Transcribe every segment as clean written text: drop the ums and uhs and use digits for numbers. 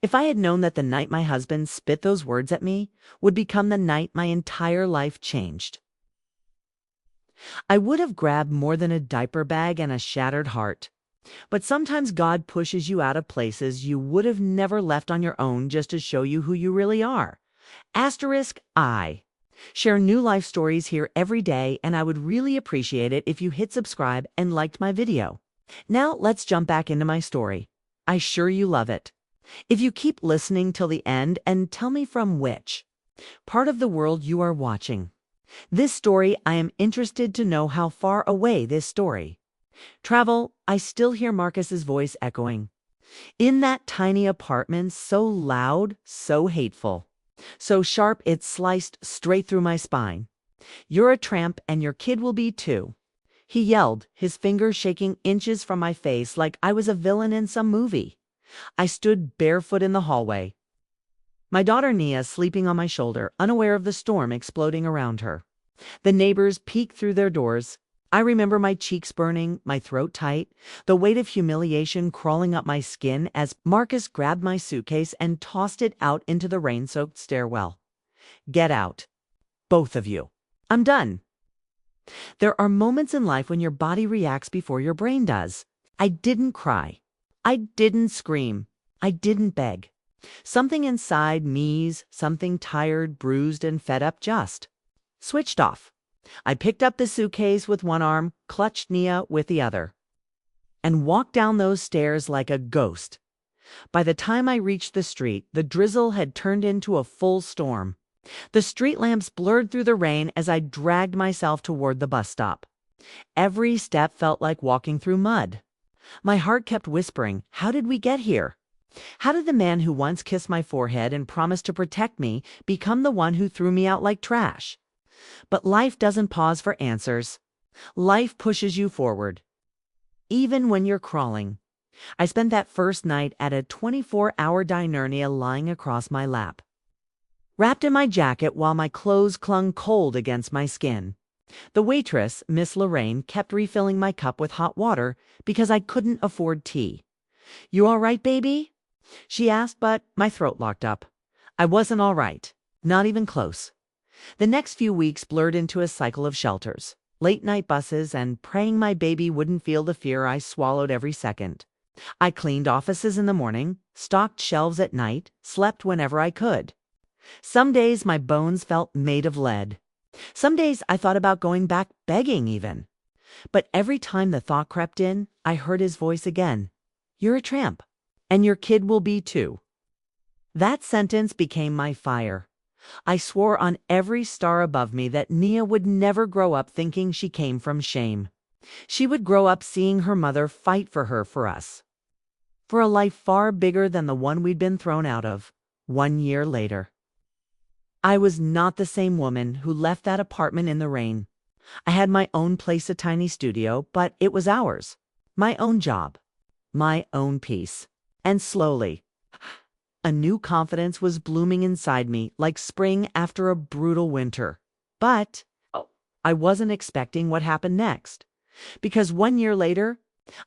If I had known that the night my husband spit those words at me would become the night my entire life changed, I would have grabbed more than a diaper bag and a shattered heart. But sometimes God pushes you out of places you would have never left on your own just to show you who you really are. I share new life stories here every day, and I would really appreciate it if you hit subscribe and liked my video. Now let's jump back into my story. I sure you love it. If you keep listening till the end and tell me from which part of the world you are watching this story, I am interested to know how far away this story travel. I still hear Marcus's voice echoing in that tiny apartment, so loud, so hateful, so sharp it sliced straight through my spine. "You're a tramp and your kid will be too," he yelled, his fingers shaking inches from my face like I was a villain in some movie. I stood barefoot in the hallway, my daughter Nia sleeping on my shoulder, unaware of the storm exploding around her. The neighbors peeked through their doors. I remember my cheeks burning, my throat tight, the weight of humiliation crawling up my skin as Marcus grabbed my suitcase and tossed it out into the rain-soaked stairwell. "Get out, both of you. I'm done." There are moments in life when your body reacts before your brain does. I didn't cry. I didn't scream. I didn't beg. Something inside me's, something tired, bruised, and fed up just switched off. I picked up the suitcase with one arm, clutched Nia with the other, and walked down those stairs like a ghost. By the time I reached the street, the drizzle had turned into a full storm. The street lamps blurred through the rain as I dragged myself toward the bus stop. Every step felt like walking through mud. My heart kept whispering, how did we get here? How did the man who once kissed my forehead and promised to protect me become the one who threw me out like trash? But life doesn't pause for answers. Life pushes you forward, even when you're crawling. I spent that first night at a 24-hour dinernia lying across my lap, wrapped in my jacket while my clothes clung cold against my skin. The waitress, Miss Lorraine, kept refilling my cup with hot water because I couldn't afford tea. "You all right, baby?" she asked, but my throat locked up. I wasn't all right, not even close. The next few weeks blurred into a cycle of shelters, late-night buses, and praying my baby wouldn't feel the fear I swallowed every second. I cleaned offices in the morning, stocked shelves at night, slept whenever I could. Some days my bones felt made of lead. Some days I thought about going back begging even. But every time the thought crept in, I heard his voice again. "You're a tramp, and your kid will be too." That sentence became my fire. I swore on every star above me that Nia would never grow up thinking she came from shame. She would grow up seeing her mother fight for her, for us, for a life far bigger than the one we'd been thrown out of 1 year later. I was not the same woman who left that apartment in the rain. I had my own place, a tiny studio, but it was ours. My own job, my own peace. And slowly, a new confidence was blooming inside me like spring after a brutal winter. But I wasn't expecting what happened next. Because 1 year later,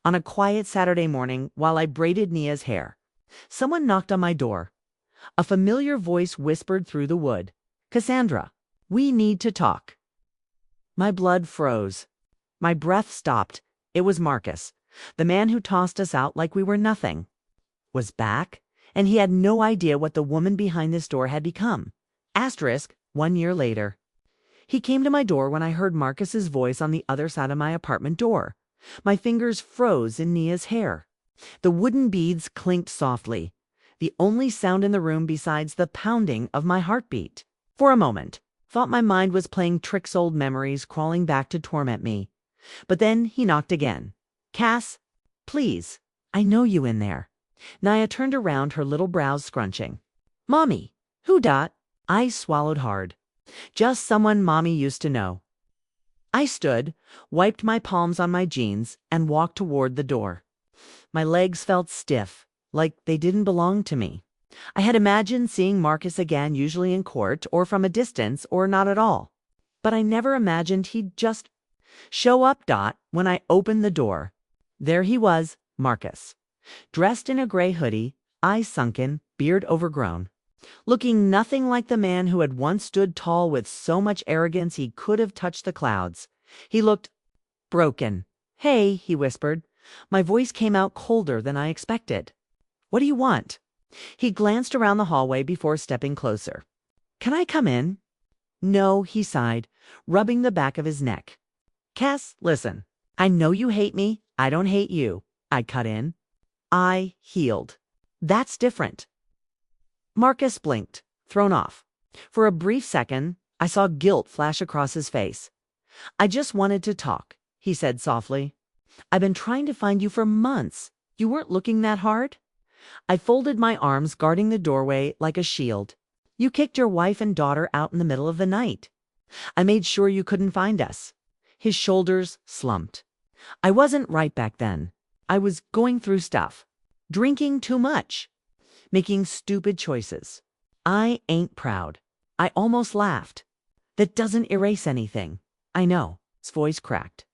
on a quiet Saturday morning while I braided Nia's hair, someone knocked on my door. A familiar voice whispered through the wood, "Cassandra, we need to talk." My blood froze. My breath stopped. It was Marcus, the man who tossed us out like we were nothing, was back, and he had no idea what the woman behind this door had become. 1 year later. He came to my door when I heard Marcus's voice on the other side of my apartment door. My fingers froze in Nia's hair. The wooden beads clinked softly, the only sound in the room besides the pounding of my heartbeat. For a moment, thought my mind was playing tricks, old memories crawling back to torment me. But then he knocked again. "Cass, please, I know you in there." Nia turned around, her little brows scrunching. "Mommy, who dat?" I swallowed hard. "Just someone Mommy used to know." I stood, wiped my palms on my jeans, and walked toward the door. My legs felt stiff, like they didn't belong to me. I had imagined seeing Marcus again, usually in court, or from a distance, or not at all. But I never imagined he'd just show up. When I opened the door, there he was, Marcus, dressed in a gray hoodie, eyes sunken, beard overgrown. Looking nothing like the man who had once stood tall with so much arrogance he could have touched the clouds. He looked broken. "Hey," he whispered. My voice came out colder than I expected. "What do you want?" He glanced around the hallway before stepping closer. "Can I come in?" "No," he sighed, rubbing the back of his neck. "Cass, listen. I know you hate me. I don't hate you," I cut in. I healed. That's different. Marcus blinked, thrown off. For a brief second, I saw guilt flash across his face. "I just wanted to talk," he said softly. "I've been trying to find you for months. You weren't looking that hard." I folded my arms, guarding the doorway like a shield. "You kicked your wife and daughter out in the middle of the night. I made sure you couldn't find us." His shoulders slumped. "I wasn't right back then. I was going through stuff. Drinking too much. Making stupid choices. I ain't proud." I almost laughed. "That doesn't erase anything." "I know." His voice cracked.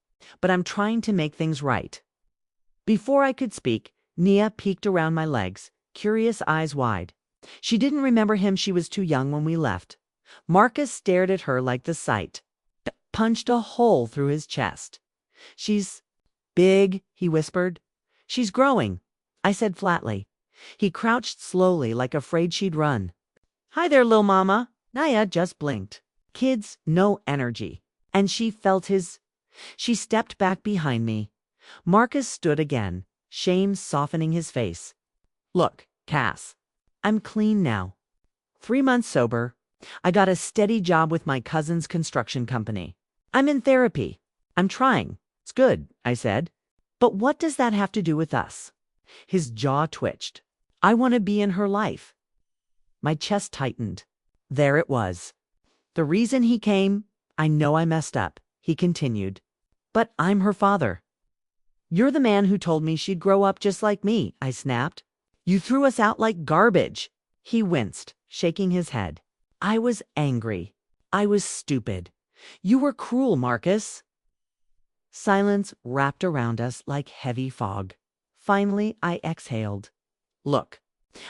"But I'm trying to make things right." Before I could speak, Nia peeked around my legs, curious eyes wide. She didn't remember him. She was too young when we left. Marcus stared at her like the sight punched a hole through his chest. "She's big," he whispered. "She's growing," I said flatly. He crouched slowly, like afraid she'd run. "Hi there, lil' mama." Nia just blinked. Kids, no energy. And she felt his. She stepped back behind me. Marcus stood again, shame softening his face. "Look, Cass, I'm clean now. 3 months sober. I got a steady job with my cousin's construction company. I'm in therapy. I'm trying. It's good," I said. "But what does that have to do with us?" His jaw twitched. "I want to be in her life." My chest tightened. There it was. "The reason he came, I know I messed up," he continued. "But I'm her father." "You're the man who told me she'd grow up just like me," I snapped. "You threw us out like garbage." He winced, shaking his head. "I was angry. I was stupid. You were cruel, Marcus." Silence wrapped around us like heavy fog. Finally, I exhaled. "Look,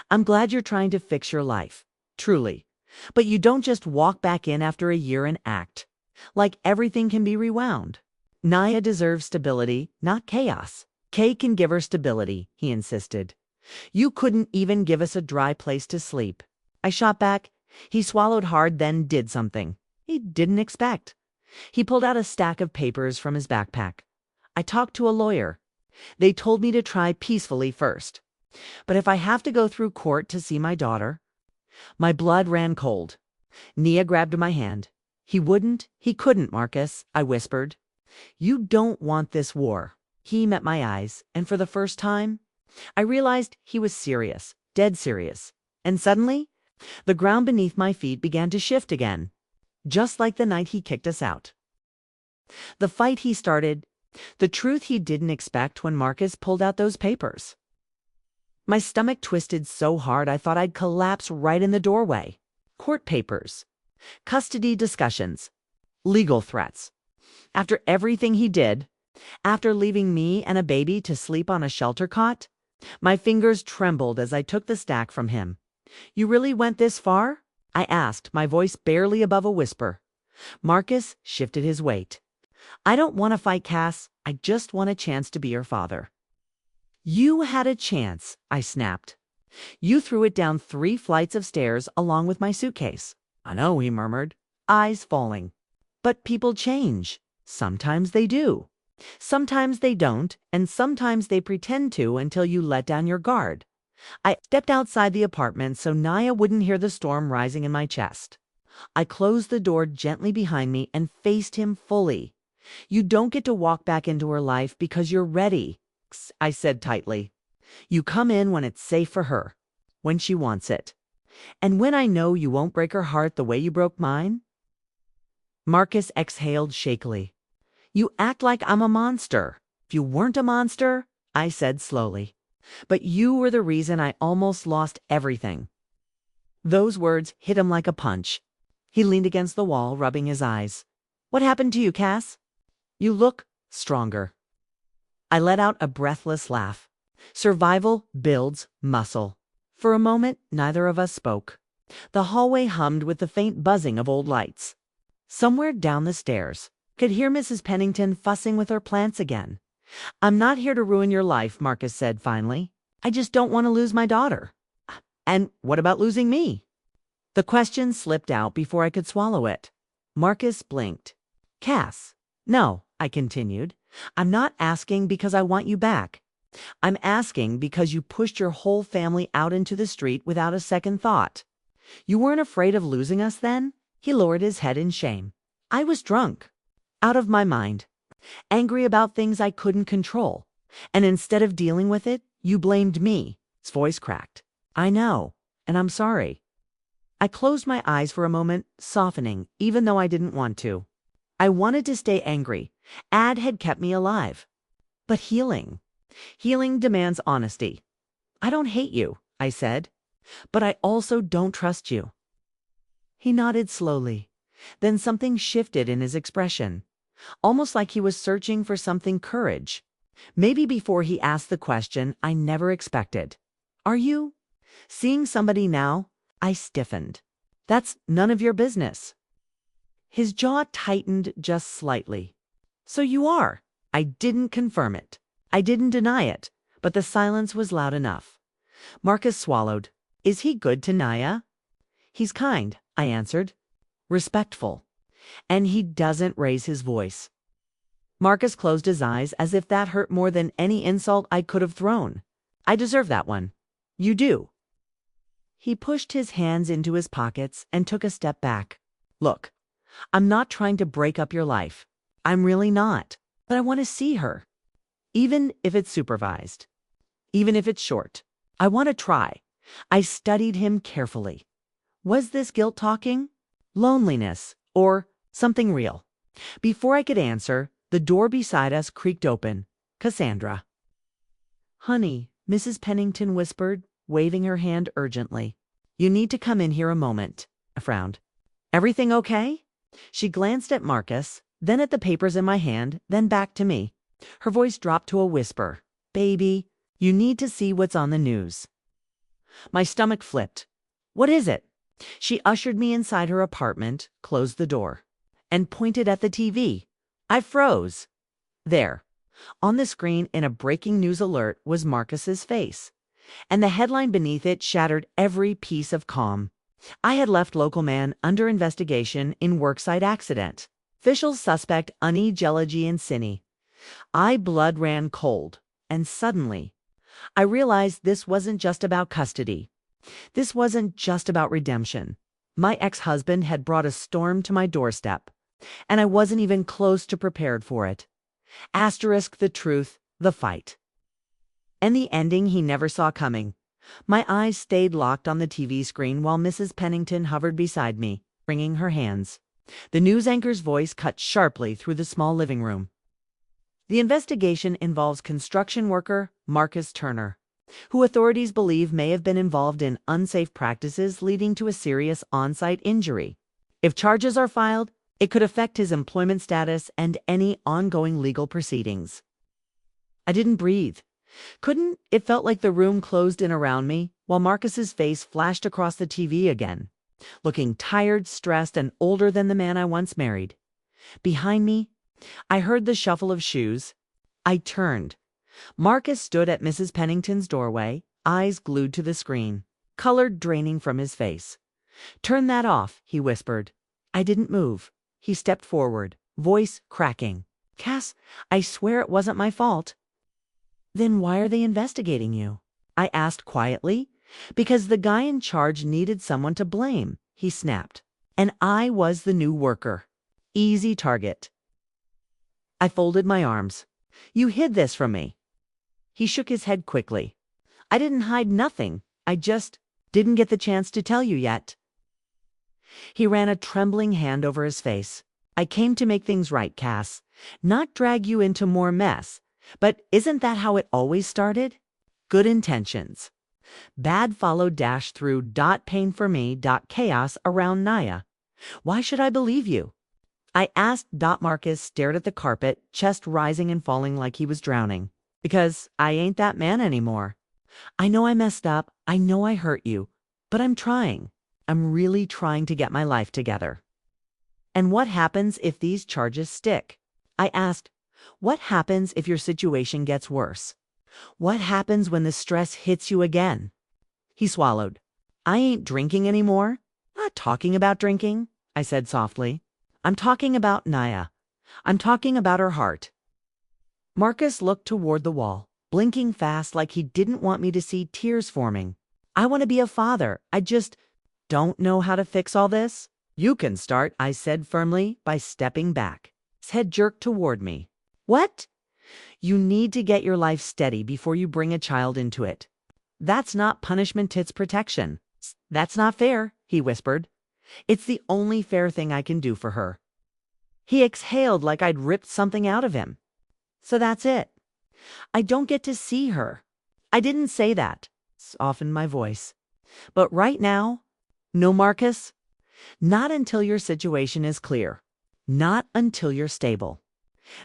I'm glad you're trying to fix your life. Truly. But you don't just walk back in after a year and act like everything can be rewound. Nia deserves stability, not chaos. Kay can give her stability," he insisted. "You couldn't even give us a dry place to sleep." I shot back. He swallowed hard, then did something he didn't expect. He pulled out a stack of papers from his backpack. "I talked to a lawyer. They told me to try peacefully first. But if I have to go through court to see my daughter..." My blood ran cold. Nia grabbed my hand. He couldn't, Marcus," I whispered. "You don't want this war." He met my eyes, and for the first time, I realized he was serious, dead serious. And suddenly, the ground beneath my feet began to shift again, just like the night he kicked us out. The fight he started, the truth he didn't expect when Marcus pulled out those papers. My stomach twisted so hard I thought I'd collapse right in the doorway. Court papers, custody discussions, legal threats. After everything he did, after leaving me and a baby to sleep on a shelter cot, my fingers trembled as I took the stack from him. "You really went this far?" I asked, my voice barely above a whisper. Marcus shifted his weight. "I don't want to fight, Cass. I just want a chance to be your father." "You had a chance," I snapped. "You threw it down 3 flights of stairs along with my suitcase." "I know," he murmured, eyes falling. "But people change. Sometimes they do. Sometimes they don't, and sometimes they pretend to until you let down your guard." I stepped outside the apartment so Nia wouldn't hear the storm rising in my chest. I closed the door gently behind me and faced him fully. "You don't get to walk back into her life because you're ready," I said tightly. "You come in when it's safe for her, when she wants it. And when I know you won't break her heart the way you broke mine." Marcus exhaled shakily. "You act like I'm a monster." "If you weren't a monster," I said slowly. "But you were the reason I almost lost everything." Those words hit him like a punch. He leaned against the wall, rubbing his eyes. "What happened to you, Cass? You look stronger." I let out a breathless laugh. Survival builds muscle. For a moment, neither of us spoke. The hallway hummed with the faint buzzing of old lights. Somewhere down the stairs, could hear Mrs. Pennington fussing with her plants again. "I'm not here to ruin your life," Marcus said finally. "I just don't want to lose my daughter." "And what about losing me?" The question slipped out before I could swallow it. Marcus blinked. "Cass, no," I continued. "I'm not asking because I want you back. I'm asking because you pushed your whole family out into the street without a second thought. You weren't afraid of losing us then?" He lowered his head in shame. "I was drunk. Out of my mind. Angry about things I couldn't control. And instead of dealing with it, you blamed me." His voice cracked. "I know, and I'm sorry." I closed my eyes for a moment, softening, even though I didn't want to. I wanted to stay angry. Ad had kept me alive. But healing demands honesty. "I don't hate you," I said, "but I also don't trust you." He nodded slowly. Then something shifted in his expression, almost like he was searching for something courage. Maybe before he asked the question I never expected. "Are you seeing somebody now?" I stiffened. "That's none of your business." His jaw tightened just slightly. "So you are." I didn't confirm it. I didn't deny it, but the silence was loud enough. Marcus swallowed. "Is he good to Naya?" "He's kind," I answered. "Respectful. And he doesn't raise his voice." Marcus closed his eyes as if that hurt more than any insult I could have thrown. "I deserve that one." "You do." He pushed his hands into his pockets and took a step back. "Look, I'm not trying to break up your life. I'm really not. But I want to see her. Even if it's supervised. Even if it's short. I want to try." I studied him carefully. Was this guilt talking? Loneliness? Or something real? Before I could answer, the door beside us creaked open. Cassandra. "Honey," Mrs. Pennington whispered, waving her hand urgently. "You need to come in here a moment." I frowned. "Everything okay?" She glanced at Marcus, then at the papers in my hand, then back to me. Her voice dropped to a whisper. "Baby, you need to see what's on the news." My stomach flipped. "What is it?" She ushered me inside her apartment, closed the door, and pointed at the TV. I froze. There, on the screen in a breaking news alert, was Marcus's face, and the headline beneath it shattered every piece of calm. I had left local man under investigation in worksite accident. Officials suspect Auntie and Cinny. Blood ran cold, and suddenly, I realized this wasn't just about custody. This wasn't just about redemption. My ex-husband had brought a storm to my doorstep, and I wasn't even close to prepared for it. Asterisk the truth, the fight. And the ending he never saw coming. My eyes stayed locked on the TV screen while Mrs. Pennington hovered beside me, wringing her hands. The news anchor's voice cut sharply through the small living room. "The investigation involves construction worker Marcus Turner, who authorities believe may have been involved in unsafe practices leading to a serious on-site injury. If charges are filed, it could affect his employment status and any ongoing legal proceedings." I didn't breathe. Couldn't. It felt like the room closed in around me while Marcus's face flashed across the TV again, looking tired, stressed, and older than the man I once married. Behind me, I heard the shuffle of shoes. I turned. Marcus stood at Mrs. Pennington's doorway, eyes glued to the screen, color draining from his face. "Turn that off," he whispered. I didn't move. He stepped forward, voice cracking. "Cass, I swear it wasn't my fault." "Then why are they investigating you?" I asked quietly. "Because the guy in charge needed someone to blame," he snapped. "And I was the new worker. Easy target." I folded my arms. "You hid this from me." He shook his head quickly. "I didn't hide nothing. I just didn't get the chance to tell you yet." He ran a trembling hand over his face. "I came to make things right, Cass. Not drag you into more mess. But isn't that how it always started? Good intentions. Bad followed dash through pain for me chaos around Naya. Why should I believe you?" I asked. Marcus stared at the carpet, chest rising and falling like he was drowning. "Because I ain't that man anymore. I know I messed up. I know I hurt you. But I'm trying. I'm really trying to get my life together. And what happens if these charges stick? I asked, what happens if your situation gets worse? What happens when the stress hits you again? He swallowed. I ain't drinking anymore. Not talking about drinking, I said softly. I'm talking about Naya. I'm talking about her heart. Marcus looked toward the wall, blinking fast like he didn't want me to see tears forming. I want to be a father. I just don't know how to fix all this. You can start, I said firmly, by stepping back. His head jerked toward me. What? You need to get your life steady before you bring a child into it. That's not punishment, it's protection. That's not fair, he whispered. It's the only fair thing I can do for her. He exhaled like I'd ripped something out of him. So that's it. I don't get to see her. I didn't say that. Softened my voice. But right now, no, Marcus. Not until your situation is clear. Not until you're stable.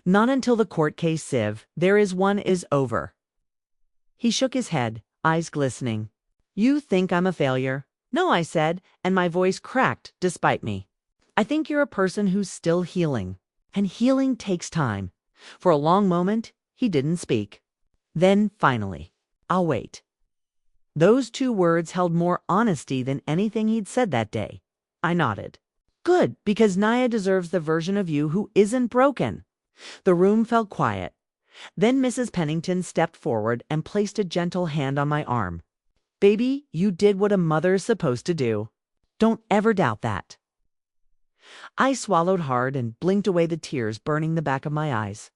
Not until the court case sieve, there is one, is over. He shook his head, eyes glistening. You think I'm a failure? No, I said, and my voice cracked despite me. I think you're a person who's still healing, and healing takes time. For a long moment, he didn't speak. Then, finally, I'll wait. Those 2 words held more honesty than anything he'd said that day. I nodded. Good, because Naya deserves the version of you who isn't broken. The room fell quiet. Then Mrs. Pennington stepped forward and placed a gentle hand on my arm. Baby, you did what a mother's supposed to do. Don't ever doubt that. I swallowed hard and blinked away the tears burning the back of my eyes.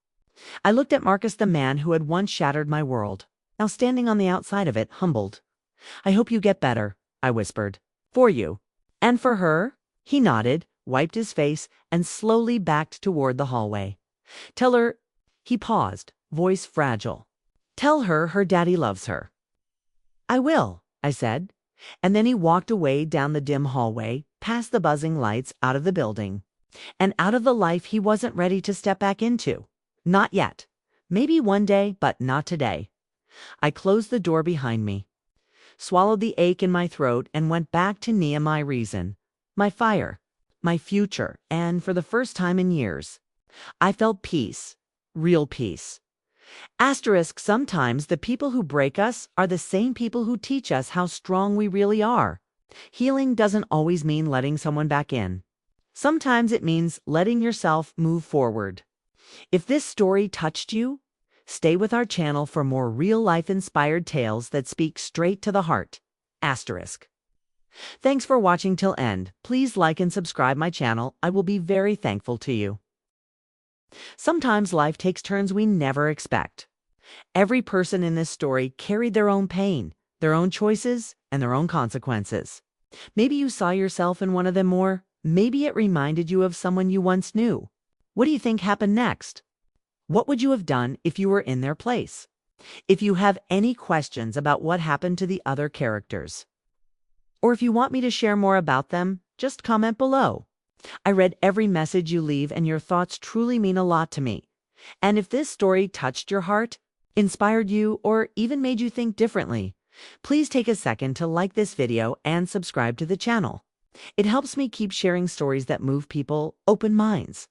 I looked at Marcus, the man who had once shattered my world, now standing on the outside of it, humbled. I hope you get better, I whispered. For you. And for her? He nodded, wiped his face, and slowly backed toward the hallway. Tell her, he paused, voice fragile. Tell her her daddy loves her. I will, I said. And then he walked away down the dim hallway, past the buzzing lights, out of the building, and out of the life he wasn't ready to step back into. Not yet. Maybe one day, but not today. I closed the door behind me, swallowed the ache in my throat, and went back to Nia, my reason, my fire, my future, and for the first time in years, I felt peace, real peace. Asterisk, sometimes the people who break us are the same people who teach us how strong we really are. Healing doesn't always mean letting someone back in. Sometimes it means letting yourself move forward. If this story touched you, stay with our channel for more real-life inspired tales that speak straight to the heart. Asterisk. Thanks for watching till end. Please like and subscribe my channel. I will be very thankful to you. Sometimes life takes turns we never expect. Every person in this story carried their own pain, their own choices, and their own consequences. Maybe you saw yourself in one of them, or maybe it reminded you of someone you once knew. What do you think happened next? What would you have done if you were in their place? If you have any questions about what happened to the other characters, or if you want me to share more about them, just comment below. I read every message you leave, and your thoughts truly mean a lot to me. And if this story touched your heart, inspired you, or even made you think differently, please take a second to like this video and subscribe to the channel. It helps me keep sharing stories that move people, open minds,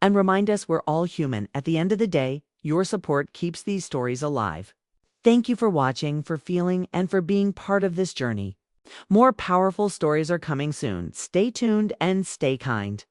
and remind us we're all human. At the end of the day, your support keeps these stories alive. Thank you for watching, for feeling, and for being part of this journey. More powerful stories are coming soon. Stay tuned and stay kind.